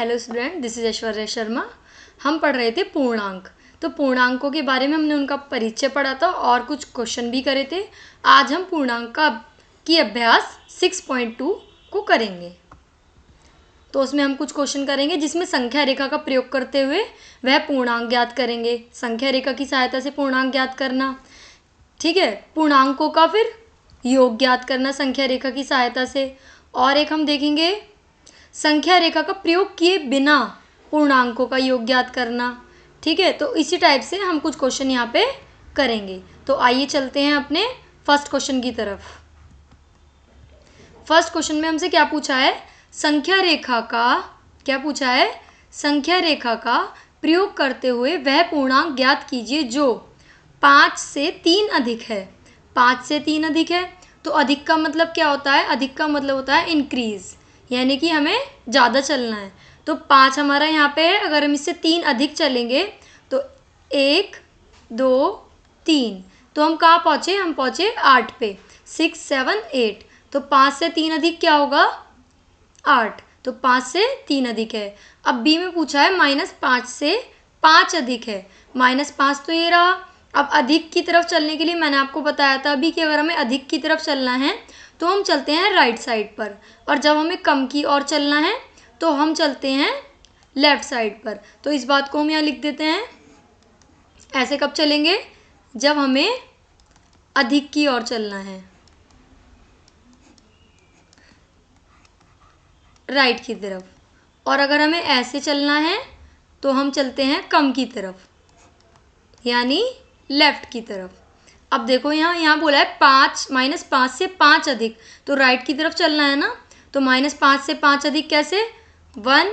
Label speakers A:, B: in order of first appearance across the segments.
A: Hello student, this is Aishwarya Sharma. हम पढ़ रहे थे पूर्णांक। तो पूर्णांकों के बारे में हमने उनका परिचय पढ़ा था और कुछ क्वेश्चन भी करे थे। आज हम पूर्णांक की अभ्यास 6.2 को करेंगे। तो उसमें हम कुछ क्वेश्चन करेंगे जिसमें संख्या रेखा का प्रयोग करते हुए वह पूर्णांक ज्ञात करेंगे। संख्या रेखा की सहायता से पूर्णांक ज्ञात करना, ठीक है। पूर्णांकों का फिर योग ज्ञात करना संख्या रेखा की सहायता से। और एक हम देखेंगे संख्या रेखा का प्रयोग किए बिना पूर्णांकों का योग ज्ञात करना, ठीक है। तो इसी टाइप से हम कुछ क्वेश्चन यहाँ पे करेंगे। तो आइए चलते हैं अपने फर्स्ट क्वेश्चन की तरफ। फर्स्ट क्वेश्चन में हमसे क्या पूछा है? संख्या रेखा का क्या पूछा है? संख्या रेखा का प्रयोग करते हुए वह पूर्णांक ज्ञात कीजिए जो 5 से 3 अधिक है। 5 से 3 अधिक है तो अधिक का मतलब क्या होता है? अधिक का मतलब होता है इंक्रीज, यानी कि हमें ज़्यादा चलना है। तो 5 हमारा यहाँ पे है, अगर हम इससे 3 अधिक चलेंगे तो 1 2 3, तो हम कहाँ पहुँचे? हम पहुँचे 8 पे। 6 7 8, तो 5 से 3 अधिक क्या होगा? 8, तो 5 से 3 अधिक है। अब बी में पूछा है -5 से 5 अधिक है। -5 तो ये रहा। अब अधिक की तरफ चलने के लिए मैंने आपको बताया था अभी कि अगर हमें अधिक की तरफ चलना है तो हम चलते हैं राइट साइड पर, और जब हमें कम की ओर चलना है तो हम चलते हैं लेफ़्ट साइड पर। तो इस बात को हम यहाँ लिख देते हैं। ऐसे कब चलेंगे? जब हमें अधिक की ओर चलना है, राइट की तरफ। और अगर हमें ऐसे चलना है तो हम चलते हैं कम की तरफ, यानी लेफ़्ट की तरफ। अब देखो यहाँ बोला है 5 -5 से 5 अधिक, तो राइट की तरफ चलना है ना। तो -5 से 5 अधिक कैसे? 1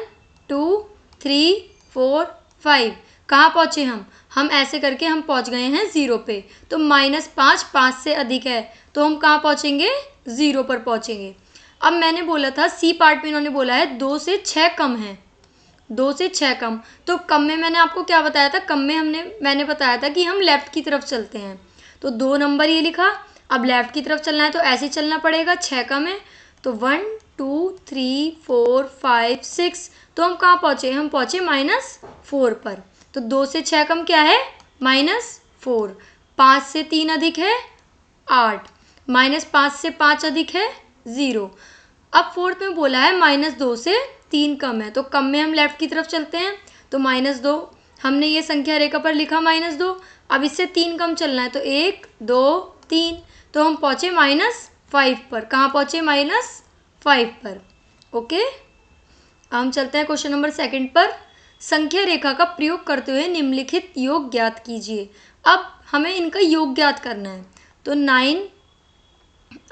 A: 2 3 4 5, कहाँ पहुँचे हम ऐसे करके हम पहुँच गए हैं 0 पे। तो -5 5 से अधिक है तो हम कहाँ पहुँचेंगे? 0 पर पहुँचेंगे। अब मैंने बोला था सी पार्ट में इन्होंने बोला है 2 से 6 कम है। 2 से 6 कम, तो कम में मैंने आपको क्या बताया था? कम में मैंने बताया था कि हम लेफ़्ट की तरफ चलते हैं। तो 2 नंबर ये लिखा। अब लेफ़्ट की तरफ चलना है तो ऐसे चलना पड़ेगा, 6 कम है तो 1 2 3 4 5 6, तो हम कहाँ पहुँचे? हम पहुँचे -4 पर। तो 2 से 6 कम क्या है? -4। 5 से 3 अधिक है 8, -5 से 5 अधिक है 0। अब फोर्थ में बोला है -2 से 3 कम है, तो कम में हम लेफ़्ट की तरफ चलते हैं। तो -2 हमने ये संख्या रेखा पर लिखा -2। अब इससे 3 कम चलना है तो 1 2 3, तो हम पहुँचे -5 पर। कहाँ पहुँचे? -5 पर। ओके, अब हम चलते हैं क्वेश्चन नंबर 2 पर। संख्या रेखा का प्रयोग करते हुए निम्नलिखित योग ज्ञात कीजिए। अब हमें इनका योग ज्ञात करना है। तो 9,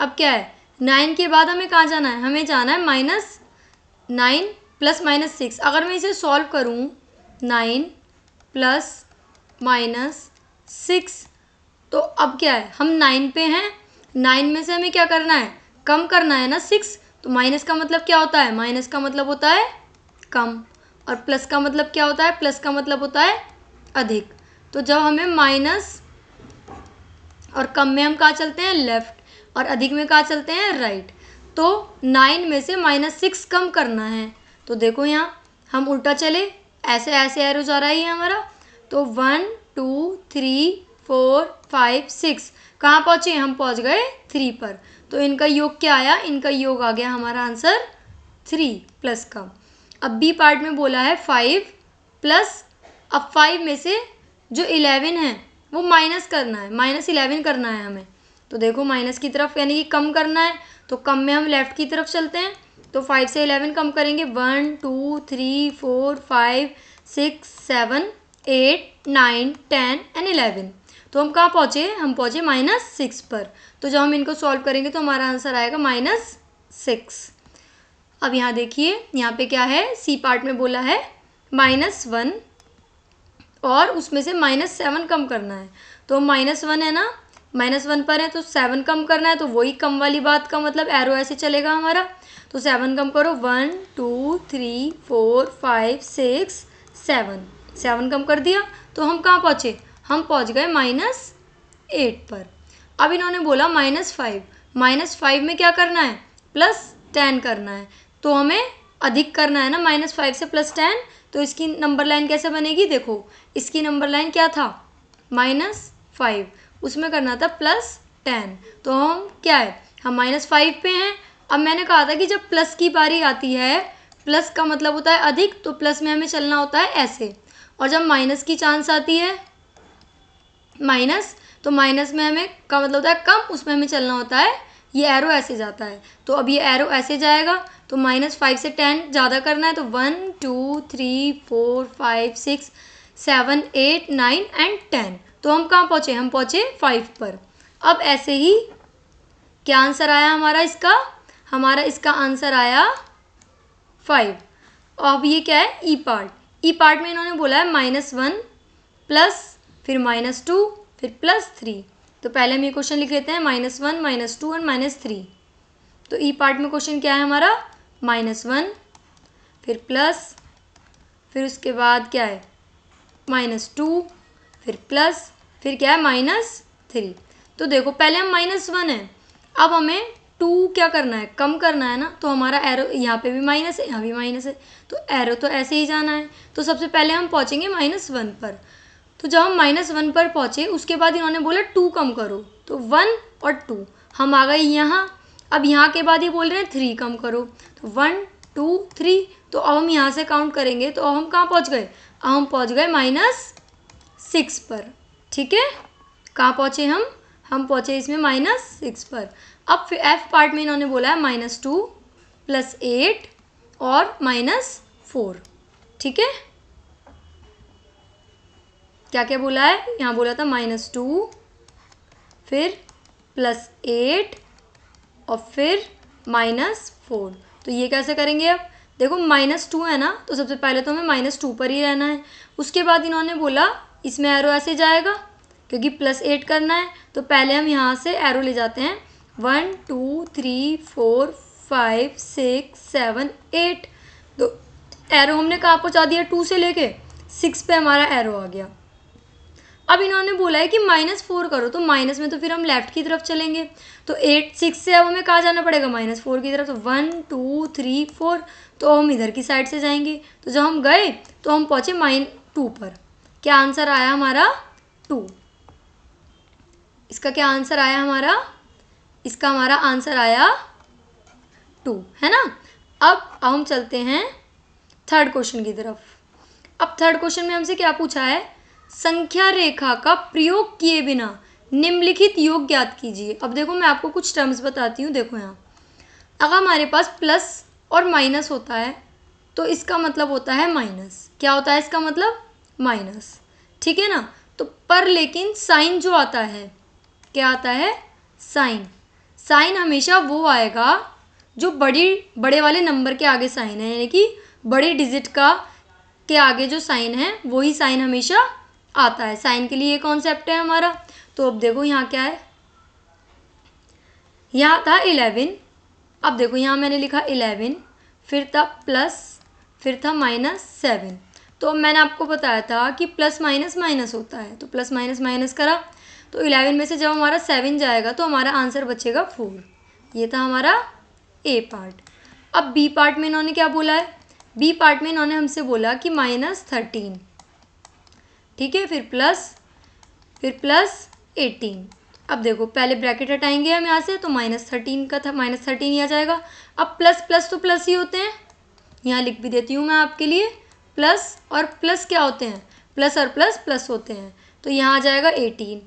A: अब क्या है? 9 के बाद हमें कहाँ जाना है? हमें जाना है -9 + -6। अगर मैं इसे सॉल्व करूँ 9 + -6, तो अब क्या है? हम 9 पे हैं। 9 में से हमें क्या करना है? कम करना है ना 6। तो माइनस का मतलब क्या होता है? माइनस का मतलब होता है कम। और प्लस का मतलब क्या होता है? प्लस का मतलब होता है अधिक। तो जब हमें माइनस और कम में हम कहाँ चलते हैं? लेफ़्ट, और अधिक में कहाँ चलते हैं? राइट। तो 9 में से -6 कम करना है। तो देखो यहाँ हम उल्टा चले, ऐसे ऐसे एरो जा रहा है ये हमारा। तो 1 2 3 4 5 6, कहाँ पहुँचे? हम पहुँच गए 3 पर। तो इनका योग क्या आया? इनका योग आ गया हमारा आंसर 3 प्लस का। अब बी पार्ट में बोला है 5 प्लस, अब 5 में से जो 11 है वो माइनस करना है, -11 करना है हमें। तो देखो माइनस की तरफ, यानी कि कम करना है। तो कम में हम लेफ़्ट की तरफ चलते हैं। तो 5 से 11 कम करेंगे 1 2 3 4 5 6 7 8 9 10 एंड 11। तो हम कहाँ पहुँचे? हम पहुँचे -6 पर। तो जब हम इनको सॉल्व करेंगे तो हमारा आंसर आएगा -6। अब यहाँ देखिए, यहाँ पे क्या है? सी पार्ट में बोला है -1 और उसमें से -7 कम करना है। तो -1 है ना, -1 पर है तो 7 कम करना है। तो वही कम वाली बात का मतलब एरो ऐसे चलेगा हमारा। तो 7 कम करो, 1 2 3 4 5 6 7, 7 कम कर दिया। तो हम कहाँ पहुँचे? हम पहुँच गए -8 पर। अब इन्होंने बोला -5, -5 में क्या करना है? +10 करना है। तो हमें अधिक करना है ना -5 से +10, तो इसकी नंबर लाइन कैसे बनेगी? देखो इसकी नंबर लाइन क्या था? -5, उसमें करना था +10, तो हम क्या है, हम -5 पे हैं। अब मैंने कहा था कि जब प्लस की बारी आती है, प्लस का मतलब होता है अधिक, तो प्लस में हमें चलना होता है ऐसे, और जब माइनस की चांस आती है माइनस, तो माइनस में हमें का मतलब होता है कम, उसमें हमें चलना होता है ये एरो ऐसे जाता है। तो अब ये एरो ऐसे जाएगा, तो -5 से 10 ज़्यादा करना है, तो 1 2 3 4 5 6 7 8 9 एंड 10। तो हम कहाँ पहुँचे? हम पहुँचे 5 पर। अब ऐसे ही क्या आंसर आया हमारा इसका? हमारा इसका आंसर आया 5। अब ये क्या है? ई पार्ट। ई पार्ट में इन्होंने बोला है -1 प्लस फिर -2 फिर +3। तो पहले हम ये क्वेश्चन लिख लेते हैं, -1 -2 और -3। तो ई पार्ट में क्वेश्चन क्या है हमारा? -1 फिर प्लस, फिर उसके बाद क्या है -2 फिर प्लस, फिर क्या है -3। तो देखो पहले हम -1 है, अब हमें 2 क्या करना है? कम करना है ना, तो हमारा एरो यहाँ पे भी माइनस है, यहाँ भी माइनस है, तो एरो तो ऐसे ही जाना है। तो सबसे पहले हम पहुँचेंगे -1 पर। तो जब हम -1 पर पहुँचे, उसके बाद इन्होंने बोला 2 कम करो, तो 1 और 2 हम आ गए यहाँ। अब यहाँ के बाद ये बोल रहे हैं 3 कम करो, तो 1 2 3। तो अब हम यहाँ से काउंट करेंगे, तो अब हम कहाँ पहुँच गए? अब हम पहुँच गए -6 पर। ठीक है, कहाँ पहुँचे हम? हम पहुँचे इसमें -6 पर। अब फिर एफ पार्ट में इन्होंने बोला है -2 + 8 और -4। ठीक है, क्या क्या बोला है? यहाँ बोला था -2 फिर +8 और फिर -4। तो ये कैसे करेंगे? अब देखो -2 है ना, तो सबसे पहले तो हमें -2 पर ही रहना है। उसके बाद इन्होंने बोला इसमें एरो ऐसे जाएगा, क्योंकि +8 करना है, तो पहले हम यहाँ से एरो ले जाते हैं 1 2 3 4 5 6 7 8। तो एरो हमने कहाँ पहुँचा दिया? 2 से लेके 6 पे हमारा एरो आ गया। अब इन्होंने बोला है कि -4 करो, तो माइनस में तो फिर हम लेफ्ट की तरफ चलेंगे, तो 8 6 से अब हमें कहाँ जाना पड़ेगा? -4 की तरफ। तो 1 2 3 4, तो हम इधर की साइड से जाएंगे। तो जब हम गए तो हम पहुँचे -2 पर। क्या आंसर आया हमारा? 2। इसका क्या आंसर आया हमारा? इसका हमारा आंसर आया 2, है ना। अब हम चलते हैं थर्ड क्वेश्चन की तरफ। अब थर्ड क्वेश्चन में हमसे क्या पूछा है? संख्या रेखा का प्रयोग किए बिना निम्नलिखित योग ज्ञात कीजिए। अब देखो मैं आपको कुछ टर्म्स बताती हूँ। देखो यहाँ अगर हमारे पास प्लस और माइनस होता है, तो इसका मतलब होता है माइनस। क्या होता है इसका मतलब? माइनस। ठीक है ना। तो पर लेकिन साइन जो आता है, क्या आता है? साइन। साइन हमेशा वो आएगा जो बड़े वाले नंबर के आगे साइन है, यानी कि बड़ी डिजिट का के आगे जो साइन है वही साइन हमेशा आता है। साइन के लिए ये कॉन्सेप्ट है हमारा। तो अब देखो यहाँ क्या है, यहाँ था 11। अब देखो यहाँ मैंने लिखा 11, फिर था प्लस, फिर था -7। तो मैंने आपको बताया था कि प्लस माइनस माइनस होता है, तो प्लस माइनस माइनस करा, तो 11 में से जब हमारा 7 जाएगा तो हमारा आंसर बचेगा 4। ये था हमारा ए पार्ट। अब बी पार्ट में इन्होंने क्या बोला है? बी पार्ट में इन्होंने हमसे बोला कि -13, ठीक है, फिर प्लस 18। अब देखो पहले ब्रैकेट हटाएंगे हम यहाँ से, तो -13 का था -13 ही आ जाएगा। अब प्लस प्लस तो प्लस ही होते हैं, यहाँ लिख भी देती हूँ मैं आपके लिए। प्लस और प्लस क्या होते हैं? प्लस और प्लस प्लस होते हैं। तो यहाँ आ जाएगा 18।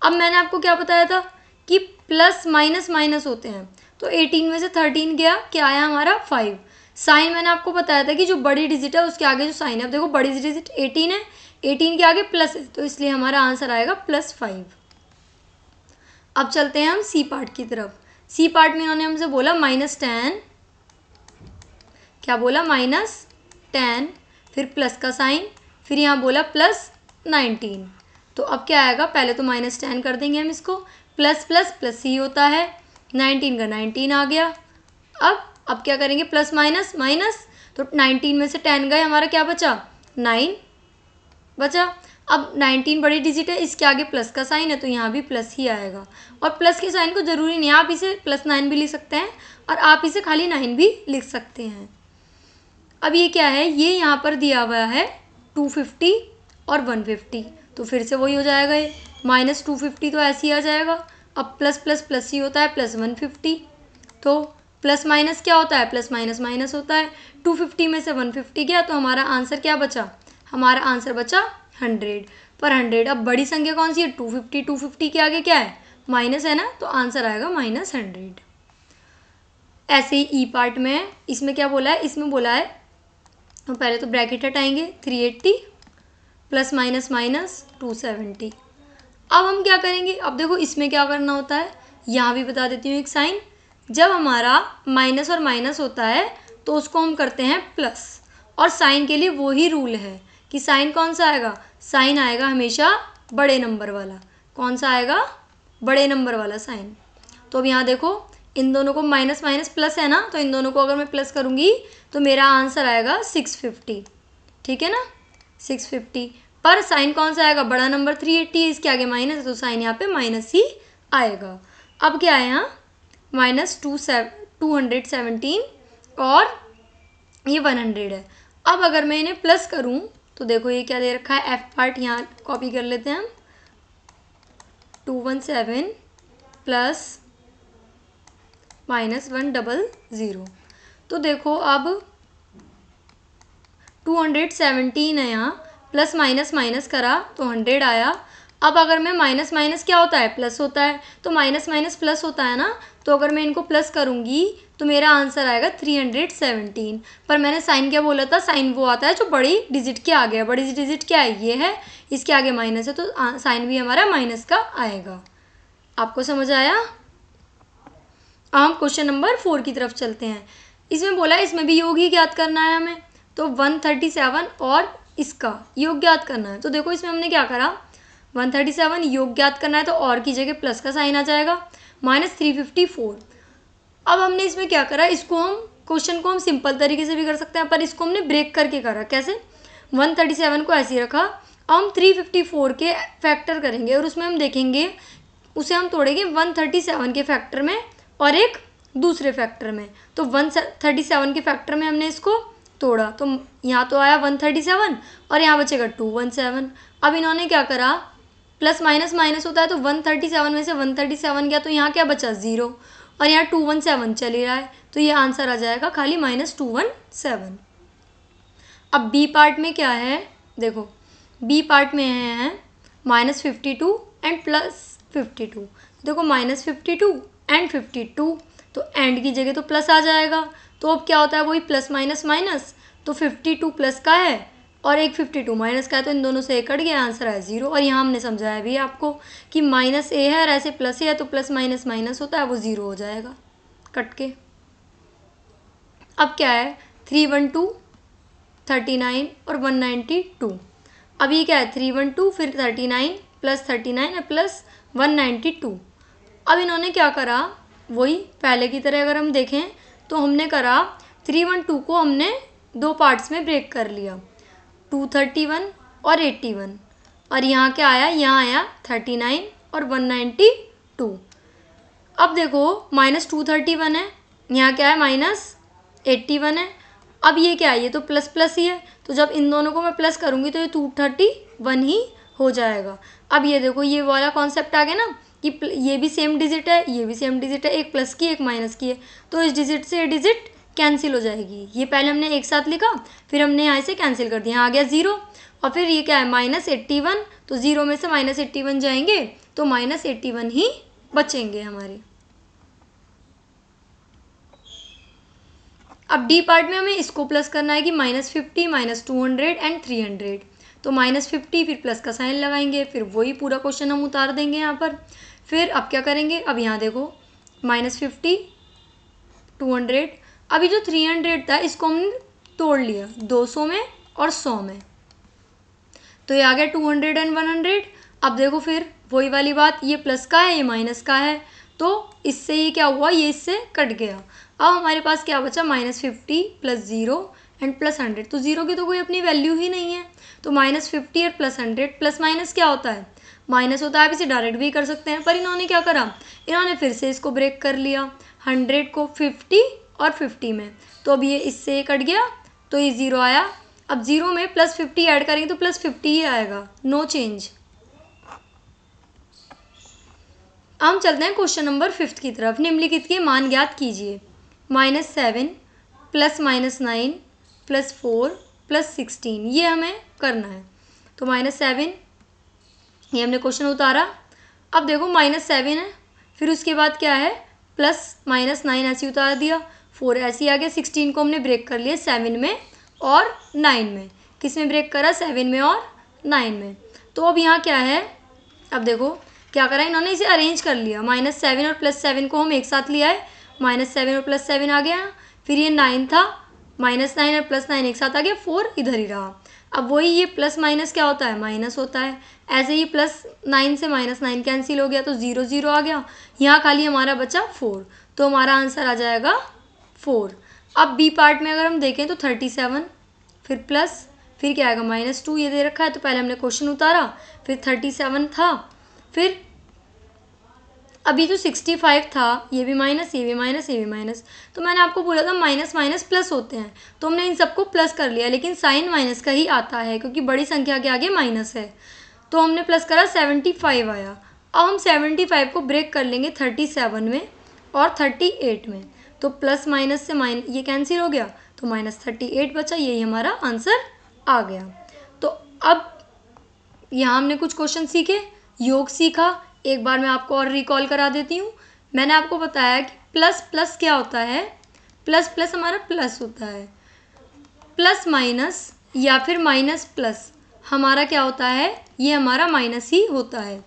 A: अब मैंने आपको क्या बताया था कि प्लस माइनस माइनस होते हैं, तो 18 में से 13 गया, क्या आया हमारा? 5। साइन मैंने आपको बताया था कि जो बड़ी डिजिट है उसके आगे जो साइन है, अब देखो बड़ी डिजिट 18 है, 18 के आगे प्लस है, तो इसलिए हमारा आंसर आएगा +5। अब चलते हैं हम सी पार्ट की तरफ। सी पार्ट में इन्होंने हमसे बोला -10, क्या बोला? -10, फिर प्लस का साइन, फिर यहाँ बोला +19। तो अब क्या आएगा? पहले तो -10 कर देंगे हम इसको, प्लस प्लस प्लस ही होता है, 19 का 19 आ गया। अब क्या करेंगे? प्लस माइनस माइनस, तो 19 में से 10 गए, हमारा क्या बचा? 9 बचा। अब 19 बड़ी डिजिट है, इसके आगे प्लस का साइन है, तो यहाँ भी प्लस ही आएगा। और प्लस के साइन को ज़रूरी नहीं है, आप इसे +9 भी लिख सकते हैं और आप इसे खाली 9 भी लिख सकते हैं। अब ये क्या है, ये यहाँ पर दिया हुआ है 250 और 150, तो फिर से वही हो जाएगा, ये -250 तो ऐसे ही आ जाएगा। अब प्लस प्लस प्लस ही होता है, प्लस 150, तो प्लस माइनस क्या होता है, प्लस माइनस माइनस होता है। 250 में से 150 गया तो हमारा आंसर क्या बचा, हमारा आंसर बचा 100। पर 100 अब बड़ी संख्या कौन सी है, 250, 250 के आगे क्या है, माइनस है ना, तो आंसर आएगा -100। ऐसे ही ई पार्ट में है, इसमें क्या बोला है, इसमें बोला है तो पहले तो ब्रैकेट हटाएंगे, 380 प्लस माइनस माइनस 270। अब हम क्या करेंगे, अब देखो इसमें क्या करना होता है, यहाँ भी बता देती हूँ एक साइन। जब हमारा माइनस और माइनस होता है तो उसको हम करते हैं प्लस, और साइन के लिए वो ही रूल है कि साइन कौन सा आएगा, साइन आएगा हमेशा बड़े नंबर वाला। कौन सा आएगा, बड़े नंबर वाला साइन। तो अब यहाँ देखो इन दोनों को माइनस माइनस प्लस है ना, तो इन दोनों को अगर मैं प्लस करूँगी तो मेरा आंसर आएगा 650, ठीक है ना, 650। पर साइन कौन सा आएगा, बड़ा नंबर 380 है, इसके आगे माइनस है तो साइन यहाँ पे माइनस ही आएगा। अब क्या है यहाँ -217 और ये 100 है। अब अगर मैं इन्हें प्लस करूँ तो देखो ये क्या दे रखा है, एफ पार्ट यहाँ कॉपी कर लेते हैं हम, 217 प्लस -100। तो देखो अब 217 है यहाँ, प्लस माइनस माइनस करा तो 100 आया। अब अगर मैं माइनस माइनस क्या होता है, प्लस होता है, तो माइनस माइनस प्लस होता है ना, तो अगर मैं इनको प्लस करूँगी तो मेरा आंसर आएगा 317। पर मैंने साइन क्या बोला था, साइन वो आता है जो बड़ी डिजिट के आगे है। बड़ी डिजिट क्या है, ये है, इसके आगे माइनस है, तो साइन भी हमारा माइनस का आएगा। आपको समझ आया। अब हम क्वेश्चन नंबर 4 की तरफ चलते हैं। इसमें बोला है इसमें भी योग ही ज्ञात करना है हमें, तो 137 और इसका योग ज्ञात करना है। तो देखो इसमें हमने क्या करा, 137 योग ज्ञात करना है तो और की जगह प्लस का साइन आ जाएगा, -354। अब हमने इसमें क्या करा, इसको हम क्वेश्चन को हम सिंपल तरीके से भी कर सकते हैं, पर इसको हमने ब्रेक करके करा। कैसे, 137 को ऐसे ही रखा, अब हम 354 के फैक्टर करेंगे और उसमें हम देखेंगे, उसे हम तोड़ेंगे 137 के फैक्टर में और एक दूसरे फैक्टर में। तो 137 के फैक्टर में हमने इसको तोड़ा तो यहाँ तो आया 137 और यहाँ बचेगा 217। अब इन्होंने क्या करा, प्लस माइनस माइनस होता है, तो 137 में से 137 गया तो यहाँ क्या बचा 0, और यहाँ 217 चल ही रहा है, तो ये आंसर आ जाएगा खाली -217। अब बी पार्ट में क्या है, देखो बी पार्ट में है -52 एंड +52। देखो -52 एंड 52, तो एंड की जगह तो प्लस आ जाएगा, तो अब क्या होता है वही प्लस माइनस माइनस, तो 52 प्लस का है और एक 52 माइनस का है, तो इन दोनों से कट गया, आंसर है 0। और यहाँ हमने समझाया भी आपको कि माइनस ए है और ऐसे प्लस ए है, तो प्लस माइनस माइनस होता है, वो 0 हो जाएगा कट के। अब क्या है 312, 39 और 192। अब ये क्या है 312 फिर 39 प्लस 39 और प्लस 192। अब इन्होंने क्या करा, वही पहले की तरह अगर हम देखें तो हमने करा 312 को हमने दो पार्ट्स में ब्रेक कर लिया, 231 और 81, और यहाँ क्या आया, यहाँ आया 39 और 192। अब देखो -231 है, यहाँ क्या है -81 है। अब ये क्या है, ये तो प्लस प्लस ही है, तो जब इन दोनों को मैं प्लस करूँगी तो ये 231 ही हो जाएगा। अब ये देखो ये वाला कॉन्सेप्ट आ गया ना कि ये भी सेम डिजिट है, ये भी सेम डिजिट है, एक प्लस की एक माइनस की है, तो इस डिजिट से ये डिजिट कैंसिल हो जाएगी। ये पहले हमने एक साथ लिखा, फिर हमने यहाँ से कैंसिल कर दिया, आ गया 0, और फिर ये क्या है -81, तो 0 में से -81 जाएंगे तो -81 ही बचेंगे हमारे। अब डी पार्ट में हमें इसको प्लस करना है कि -50, -200 एंड 300, तो -50 फिर प्लस का साइन लगाएंगे, फिर वही पूरा क्वेश्चन हम उतार देंगे यहाँ पर। फिर अब क्या करेंगे, अब यहाँ देखो -50, 200, अभी जो 300 था इसको हमने तोड़ लिया 200 में और 100 में, तो ये आ गया 200 एंड 100। अब देखो फिर वही वाली बात, ये प्लस का है ये माइनस का है, तो इससे ये क्या हुआ, ये इससे कट गया। अब हमारे पास क्या बचा, -50 + 0 एंड +100, तो 0 की तो कोई अपनी वैल्यू ही नहीं है, तो -50 और +100, प्लस माइनस क्या होता है, माइनस होता है। आप इसे डायरेक्ट भी कर सकते हैं, पर इन्होंने क्या करा, इन्होंने फिर से इसको ब्रेक कर लिया 100 को 50 और 50 में, तो अब ये इससे कट गया तो ये 0 आया। अब 0 में +50 ऐड करेंगे तो +50 ही आएगा, नो चेंज। हम चलते हैं क्वेश्चन नंबर 5 की तरफ। निम्नलिखित के मान ज्ञात कीजिए। -7 + -9 + 4 + 16, ये हमें करना है। तो -7 ये हमने क्वेश्चन उतारा। अब देखो -7 है, फिर उसके बाद क्या है, +-9 ऐसे उतार दिया, 4 ऐसे ही आ गया। 16 को हमने ब्रेक कर लिया 7 में और 9 में। किस में ब्रेक करा, 7 में और 9 में। तो अब यहाँ क्या है, अब देखो क्या करा इन्होंने, इसे अरेंज कर लिया। -7 और +7 को हम एक साथ ले आए, -7 और +7 आ गया। फिर ये 9 था, -9 और +9 एक साथ आ गया, 4 इधर ही रहा। अब वही ये प्लस माइनस क्या होता है, माइनस होता है। ऐसे ही +9 से -9 कैंसिल हो गया तो 0 0 आ गया। यहाँ खाली हमारा बचा 4, तो हमारा आंसर आ जाएगा 4। अब बी पार्ट में अगर हम देखें तो 37, फिर प्लस, फिर क्या आएगा -2, ये दे रखा है तो पहले हमने क्वेश्चन उतारा, फिर 37 था, फिर अभी जो 65 था, ये भी माइनस, ये भी माइनस, ये भी माइनस। तो मैंने आपको बोला था माइनस माइनस प्लस होते हैं, तो हमने इन सबको प्लस कर लिया, लेकिन साइन माइनस का ही आता है क्योंकि बड़ी संख्या के आगे माइनस है। तो हमने प्लस करा, 75 आया। अब हम 75 को ब्रेक कर लेंगे 37 में और 38 में, तो प्लस माइनस से ये कैंसिल हो गया, तो -38 बचा, यही हमारा आंसर आ गया। तो अब यहाँ हमने कुछ क्वेश्चन सीखे, योग सीखा। एक बार मैं आपको और रिकॉल करा देती हूँ। मैंने आपको बताया कि प्लस प्लस क्या होता है, प्लस प्लस हमारा प्लस होता है, प्लस माइनस या फिर माइनस प्लस हमारा क्या होता है, ये हमारा माइनस ही होता है।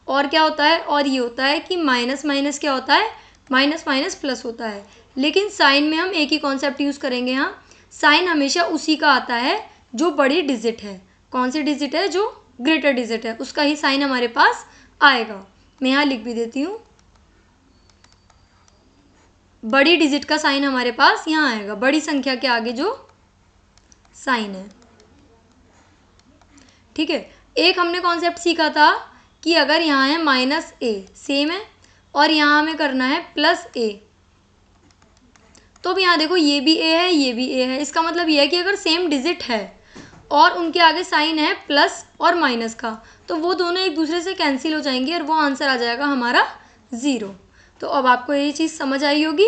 A: और क्या होता है, और ये होता है कि माइनस माइनस क्या होता है, माइनस माइनस प्लस होता है। लेकिन साइन में हम एक ही कॉन्सेप्ट यूज़ करेंगे। यहाँ साइन हमेशा उसी का आता है जो बड़ी डिजिट है। कौन सी डिजिट है, जो ग्रेटर डिजिट है, उसका ही साइन हमारे पास आएगा। मैं यहाँ लिख भी देती हूँ, बड़ी डिजिट का साइन हमारे पास यहाँ आएगा, बड़ी संख्या के आगे जो साइन है। ठीक है, एक हमने कॉन्सेप्ट सीखा था कि अगर यहाँ है -a सेम है और यहाँ हमें करना है +a, तो अब यहाँ देखो ये भी a है, ये भी a है। इसका मतलब ये है कि अगर सेम डिजिट है और उनके आगे साइन है प्लस और माइनस का, तो वो दोनों एक दूसरे से कैंसिल हो जाएंगे और वो आंसर आ जाएगा हमारा 0। तो अब आपको ये चीज़ समझ आई होगी।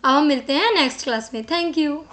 A: अब हम मिलते हैं नेक्स्ट क्लास में। Thank you.